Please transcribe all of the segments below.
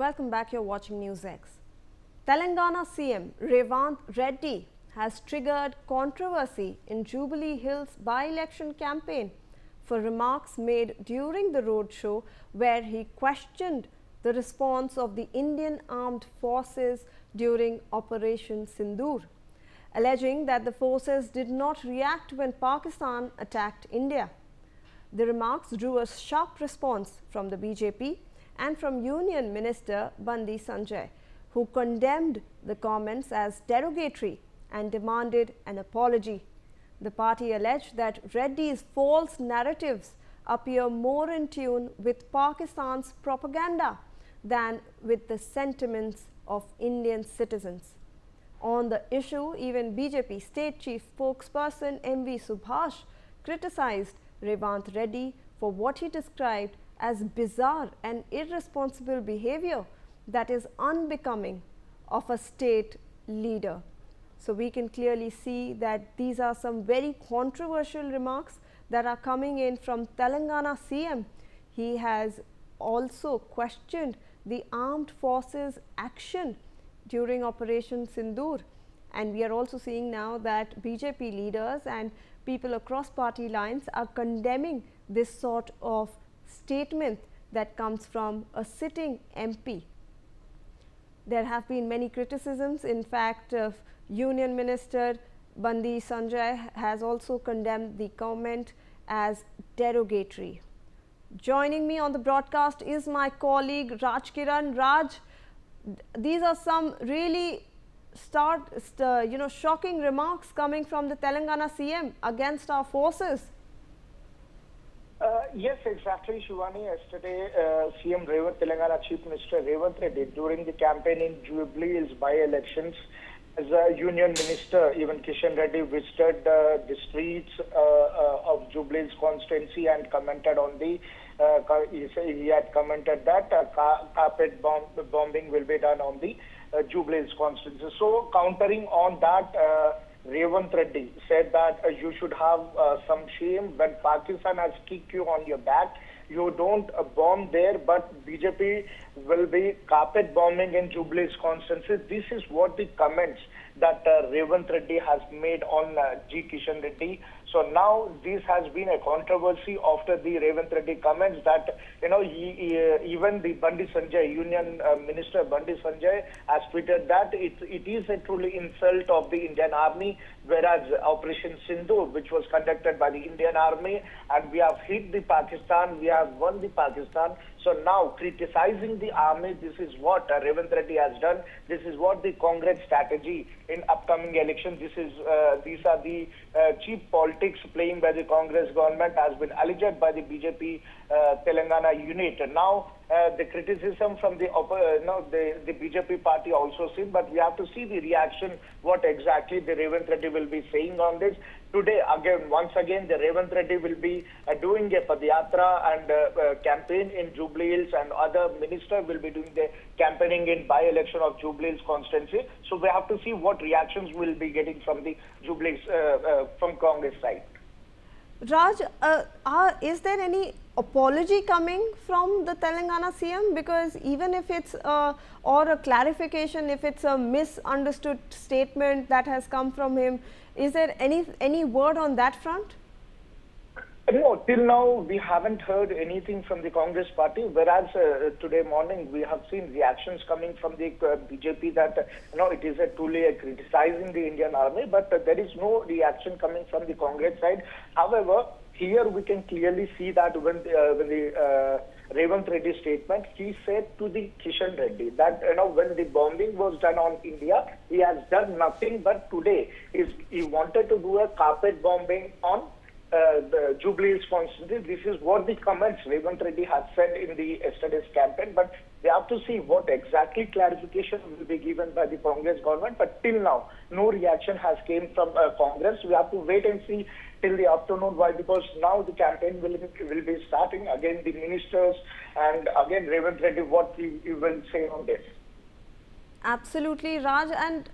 Welcome back. You're watching Newsx. Telangana CM Revanth Reddy has triggered controversy in Jubilee Hills by-election campaign for remarks made during the roadshow where he questioned the response of the Indian armed forces during Operation Sindoor, alleging that the forces did not react when Pakistan attacked India. The remarks drew a sharp response from the BJP and from Union Minister Bandi Sanjay, who condemned the comments as derogatory and demanded an apology. The party alleged that Reddy's false narratives appear more in tune with Pakistan's propaganda than with the sentiments of Indian citizens. On the issue, even BJP State Chief Spokesperson M.V. Subhash criticized Revanth Reddy for what he described as bizarre and irresponsible behavior that is unbecoming of a state leader. So we can clearly see that these are some very controversial remarks that are coming in from Telangana CM. He has also questioned the armed forces action during Operation Sindoor, and we are also seeing now that BJP leaders and people across party lines are condemning this sort of statement that comes from a sitting MP. There have been many criticisms. In fact, Union Minister Bandi Sanjay has also condemned the comment as derogatory. Joining me on the broadcast is my colleague Raj Kiran. Raj, these are some really shocking remarks coming from the Telangana CM against our forces. Yes, exactly, Shivani. Yesterday, CM Telangana Chief Minister Revanth Reddy, during the campaign in Jubilee Hills by-elections, as a Union Minister, even Kishan Reddy visited the streets of Jubilee Hills constituency and commented on the, he had commented that carpet bombing will be done on the Jubilee Hills constituency. So, countering on that, Revanth Reddy said that you should have some shame when Pakistan has kicked you on your back. You don't bomb there, but BJP will be carpet bombing in Jubilee Hills constituency. This is what the comments that Revanth Reddy has made on G. Kishan Reddy. So now this has been a controversy after the Revanth Reddy comments that, even the Bandi Sanjay, Union Minister Bandi Sanjay has tweeted that it is a truly insult of the Indian Army, whereas Operation Sindoor, which was conducted by the Indian Army, and we have hit the Pakistan, we have won the Pakistan. So now criticizing the army, this is what Revanth Reddy has done. This is what the Congress strategy in upcoming election. These are the cheap politics playing by the Congress government has been alleged by the BJP Telangana unit. Now the criticism from the BJP party also seen, but we have to see the reaction, what exactly the Revanth Reddy will be saying on this. Today, once again, the Revanth Reddy will be doing a Padayatra and campaign in Jubilee Hills, and other ministers will be doing the campaigning in by-election of Jubilee Hills constituency. So we have to see what reactions we'll be getting from the Jubilee from Congress side. Raj, is there any apology coming from the Telangana CM? Because even if it's or a clarification, if it's a misunderstood statement that has come from him, is there any word on that front? No, till now we haven't heard anything from the Congress party, whereas today morning we have seen reactions coming from the BJP that it is truly criticizing the Indian Army, but there is no reaction coming from the Congress side. However, here we can clearly see that when the Revanth Reddy statement, he said to the Kishan Reddy that when the bombing was done on India, he has done nothing, but today he wanted to do a carpet bombing on the Jubilee Hills constituency. This is what the comments Revanth Reddy has said in the yesterday's campaign, but we have to see what exactly clarification will be given by the Congress government. But till now, no reaction has came from Congress. We have to wait and see till the afternoon. Why? Because now the campaign will be starting again. The ministers and again Revanth Reddy, what he will say on this. Absolutely, Raj, and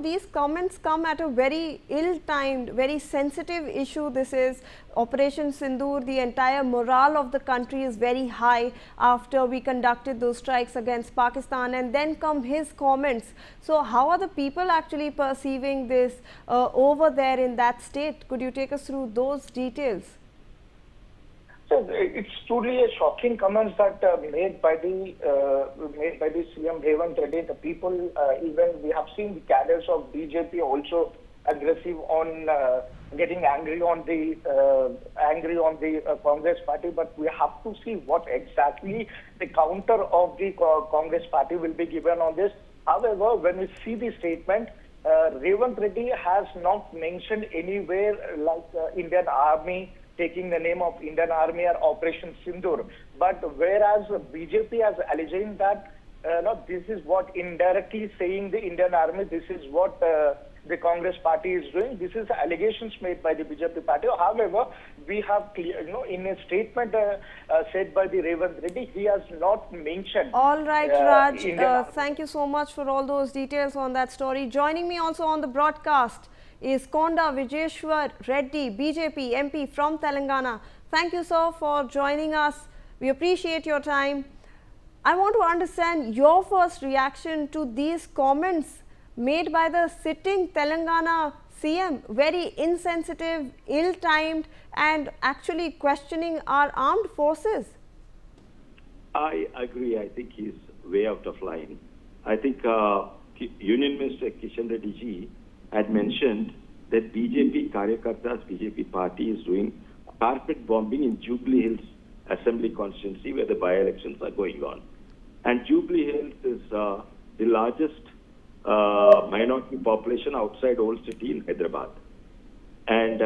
these comments come at a very ill-timed, very sensitive issue. This is Operation Sindoor. The entire morale of the country is very high after we conducted those strikes against Pakistan, and then come his comments. So how are the people actually perceiving this over there in that state? Could you take us through those details? So it's truly a shocking comments that made by the CM Revanth Reddy. The people, even we have seen the cadres of BJP also aggressive on getting angry on the Congress party. But we have to see what exactly the counter of the Congress party will be given on this. However, when we see the statement, Revanth Reddy has not mentioned anywhere like Indian Army, taking the name of Indian Army or Operation Sindoor. But whereas BJP has alleging that this is what indirectly saying the Indian Army, this is what the Congress party is doing. This is allegations made by the BJP party. However, we have clear, in a statement said by the Revanth Reddy, he has not mentioned. All right, Raj. Thank you so much for all those details on that story. Joining me also on the broadcast is Konda Reddy, BJP MP from Telangana. Thank you, sir, for joining us. We appreciate your time. I want to understand your first reaction to these comments made by the sitting Telangana CM, very insensitive, ill-timed, and actually questioning our armed forces. I agree. I think he's way out of line. I think Union Minister Reddy ji had mentioned that BJP Karyakartas, BJP party is doing carpet bombing in Jubilee Hills Assembly constituency where the by-elections are going on. And Jubilee Hills is the largest minority population outside Old City in Hyderabad. And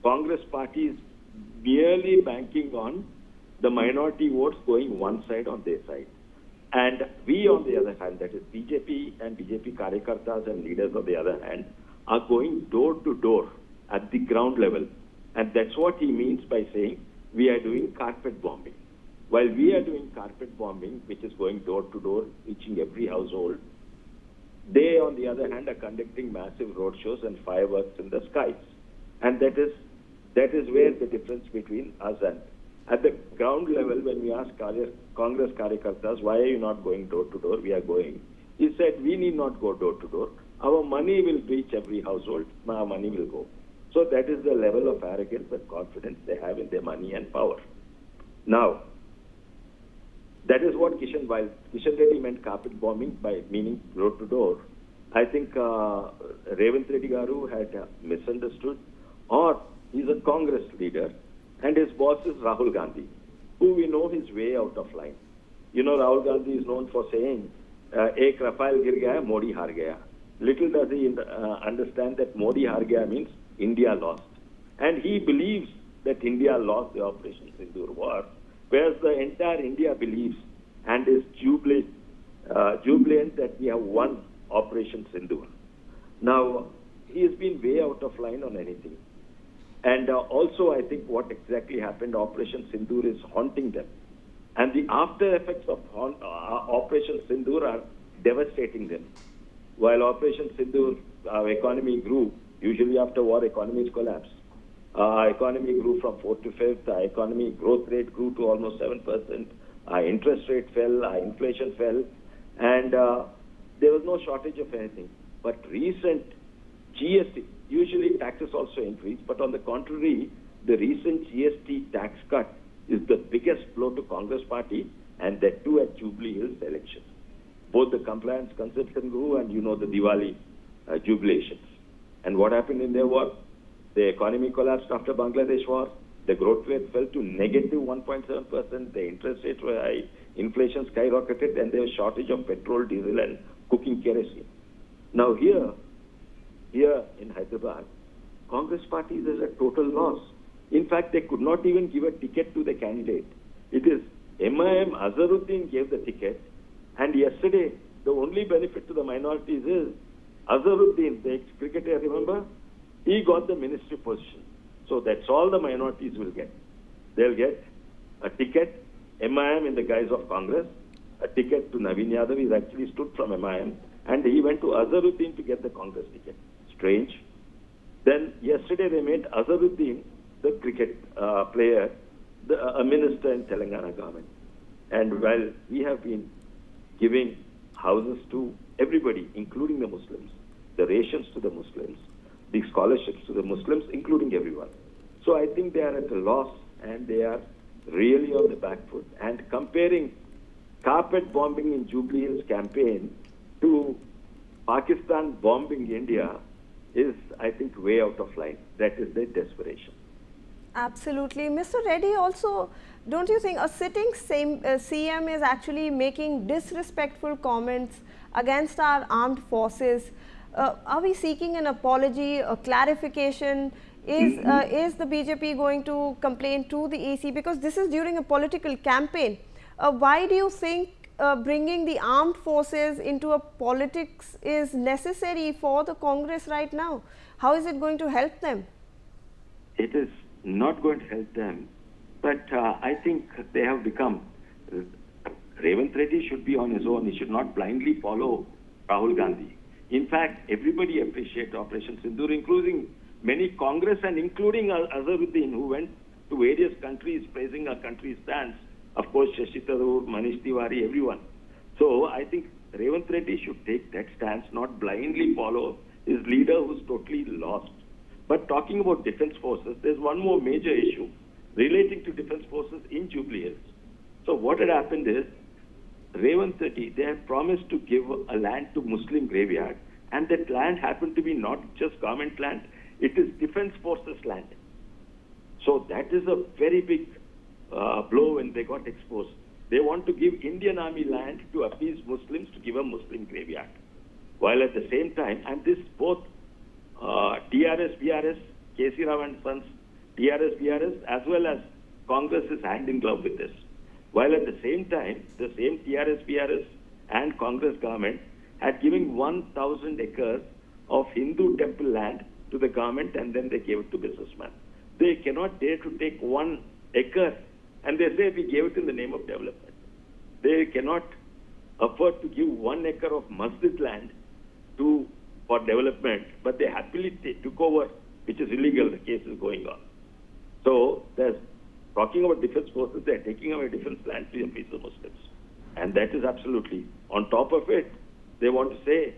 Congress party is merely banking on the minority votes going one side on their side. And we, on the other hand, that is BJP and BJP Karyakartas and leaders on the other hand, are going door to door at the ground level. And that's what he means by saying we are doing carpet bombing. While we are doing carpet bombing, which is going door to door, reaching every household, they, on the other hand, are conducting massive roadshows and fireworks in the skies. And that is where the difference between us and at the ground level, when we ask Congress Karyakartas, why are you not going door to door? We are going. He said, we need not go door to door. Our money will reach every household. Our money will go. So that is the level of arrogance and confidence they have in their money and power. Now, that is what Kishan Reddy meant carpet bombing by meaning door to door. I think Revanth Reddy Garu had misunderstood, or he's a Congress leader and his boss is Rahul Gandhi, who we know is way out of line. You know, Rahul Gandhi is known for saying, Ek Rafale gir gaya, Modi har gaya. Little does he understand that Modi har gaya means India lost. And he believes that India lost the Operation Sindoor war, whereas the entire India believes and is jubilant that we have won Operation Sindoor. Now, he has been way out of line on anything. And also, I think what exactly happened, Operation Sindoor is haunting them. And the after effects of Operation Sindoor are devastating them. While Operation Sindoor, our economy grew, usually after war, economies collapse. Our economy grew from 4th to 5th. Our economy growth rate grew to almost 7%. Our interest rate fell. Our inflation fell. And there was no shortage of anything. But recent GST, usually taxes also increase, but on the contrary, the recent GST tax cut is the biggest blow to Congress party, and that too at Jubilee Hills elections. Both the compliance consumption grew and the Diwali jubilations. And what happened in their war? The economy collapsed after Bangladesh war. The growth rate fell to negative 1.7%. The interest rates were high. Inflation skyrocketed, and there was shortage of petrol, diesel, and cooking kerosene. Now here in Hyderabad, Congress party is at a total loss. In fact, they could not even give a ticket to the candidate. It is MIM Azharuddin gave the ticket, and yesterday the only benefit to the minorities is Azharuddin, the ex-cricketer, remember? He got the ministry position. So that's all the minorities will get. They'll get a ticket, MIM in the guise of Congress, a ticket to Naveen Yadav. He's actually stood from MIM, and he went to Azharuddin to get the Congress ticket. Strange. Then yesterday they made Azharuddin, the cricket player, a minister in Telangana government. And while we have been giving houses to everybody, including the Muslims, the rations to the Muslims, the scholarships to the Muslims, including everyone. So I think they are at a loss, and they are really on the back foot. And comparing carpet bombing in Jubilee Hills campaign to Pakistan bombing India is, I think, way out of line. That is their desperation. Absolutely. Mr. Reddy, also, don't you think a sitting CM is actually making disrespectful comments against our armed forces? Are we seeking an apology, a clarification? Is the BJP going to complain to the EC? Because this is during a political campaign. Why do you think bringing the armed forces into a politics is necessary for the Congress right now? How is it going to help them? It is not going to help them, but I think they have become. Revanth Reddy should be on his own. He should not blindly follow Rahul Gandhi. In fact, everybody appreciates Operation Sindoor, including many Congress and including Azharuddin, who went to various countries praising our country's stance. Of course, Shashi Tharoor, Manish Tiwari, everyone. So I think Revanth Reddy should take that stance, not blindly follow his leader who's totally lost. But talking about defense forces, there's one more major issue relating to defense forces in Jubilee Hills. So what had happened is, Revanth Reddy, they had promised to give a land to Muslim graveyard, and that land happened to be not just government land, it is defense forces land. So that is a very big blow when they got exposed. They want to give Indian Army land to appease Muslims to give a Muslim graveyard. While at the same time, and this both TRS, BRS, KC Rao and Sons, TRS, BRS, as well as Congress is hand in glove with this. While at the same time, the same TRS, BRS and Congress government had given 1,000 acres of Hindu temple land to the government, and then they gave it to businessmen. They cannot dare to take 1 acre, and they say we gave it in the name of development. They cannot afford to give 1 acre of masjid land for development, but they happily took over, which is illegal. The case is going on. So there's talking about defense forces, they're taking away defense land to appease the Muslims. And that is absolutely, on top of it, they want to say,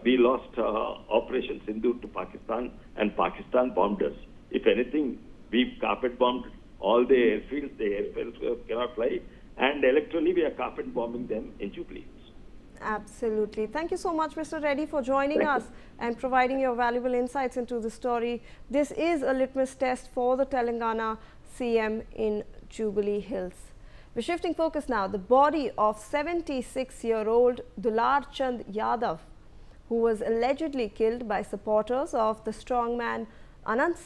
we lost Operation Sindoor to Pakistan, and Pakistan bombed us. If anything, we carpet bombed all the airfields. The airfields cannot fly, and electorally we are carpet bombing them in Jubilee. Absolutely. Thank you so much, Mr. Reddy, for joining us and providing your valuable insights into the story. This is a litmus test for the Telangana CM in Jubilee Hills. We're shifting focus now. The body of 76-year-old Dular Chand Yadav, who was allegedly killed by supporters of the strongman Anant